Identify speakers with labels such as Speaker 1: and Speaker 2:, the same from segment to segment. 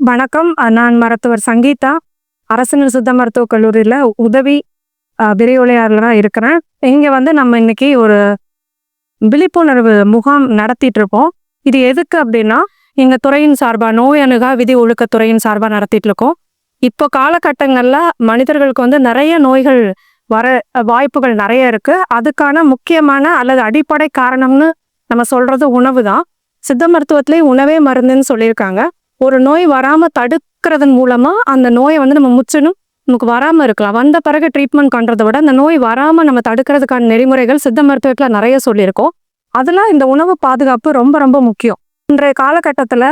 Speaker 1: வணக்கம். நான் மருத்துவர் சங்கீதா. அரசினர் சித்த மருத்துவக் கல்லூரியில உதவி விரிவுரையாளரா இருக்கிறேன். இங்க நம்ம இன்னைக்கு ஒரு விழிப்புணர்வு முகாம் நடத்திட்டு இருக்கோம். இது எதுக்கு அப்படின்னா, எங்க துறையின் சார்பா நோய் அணுகா விதி ஒழுக்கத் துறையின் சார்பா நடத்திட்டு இருக்கோம். இப்போ காலகட்டங்கள்ல மனிதர்களுக்கு நிறைய நோய்கள் வர வாய்ப்புகள் நிறைய இருக்கு. அதுக்கான முக்கியமான அல்லது அடிப்படை காரணம்னு நம்ம சொல்றது உணவு தான். சித்த மருத்துவத்திலேயே உணவே மருந்துன்னு சொல்லியிருக்காங்க. ஒரு நோய் வராம தடுக்கிறதன் மூலமா அந்த நோயை நம்ம முற்றிலும் நமக்கு வராம இருக்கலாம். வந்த பிறகு ட்ரீட்மெண்ட் பண்றதை விட அந்த நோய் வராம நம்ம தடுக்கிறதுக்கான நெறிமுறைகள் சித்த மருத்துவத்துல நிறைய சொல்லியிருக்கோம். அதுல இந்த உணவு பாதுகாப்பு ரொம்ப ரொம்ப முக்கியம். இன்றைய காலகட்டத்துல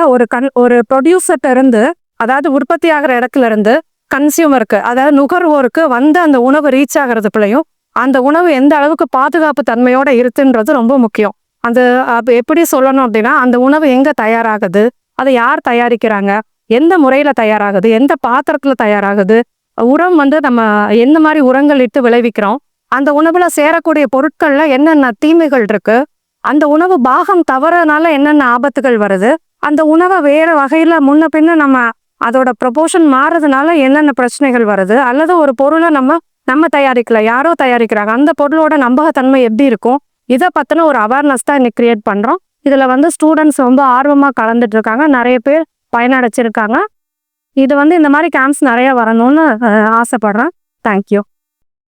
Speaker 1: ஒரு ப்ரொடியூசர்ட்ட இருந்து, அதாவது உற்பத்தி ஆகிற இடத்துல இருந்து கன்சியூமருக்கு, அதாவது நுகர்வோருக்கு அந்த உணவு ரீச் ஆகிறதுக்குள்ளயும் அந்த உணவு எந்த அளவுக்கு பாதுகாப்பு தன்மையோட இருக்குன்றது ரொம்ப முக்கியம். அந்த எப்படி சொல்லணும் அப்படின்னா, அந்த உணவு எங்க தயாராகுது, அதை யார் தயாரிக்கிறாங்க, எந்த முறையில தயாராகுது, எந்த பாத்திரத்துல தயாராகுது, உரம் நம்ம எந்த மாதிரி உரங்கள் இட்டு விளைவிக்கிறோம், அந்த உணவுல சேரக்கூடிய பொருட்கள்ல என்னென்ன தீமைகள் இருக்கு, அந்த உணவு பாகம் தவறனால என்னென்ன ஆபத்துகள் வருது, அந்த உணவை வேற வகையில முன்ன பின்ன அதோட ப்ரொபோர்ஷன் மாறுறதுனால என்னென்ன பிரச்சனைகள் வருது, அல்லது ஒரு பொருளை நம்ம தயாரிக்கல, யாரோ தயாரிக்கிறாங்க, அந்த பொருளோட நம்பகத்தன்மை எப்படி இருக்கும், இதை பத்தின ஒரு அவேர்னஸ் தான் இன்னைக்கு கிரியேட் பண்றோம். இதுல ஸ்டூடெண்ட்ஸ் ரொம்ப ஆர்வமா கலந்துட்டு இருக்காங்க. நிறைய பேர் பயனடைச்சிருக்காங்க. இது இந்த மாதிரி கேம்ப்ஸ் நிறைய வரணும்னு ஆசைப்படுறேன். தேங்க்யூ.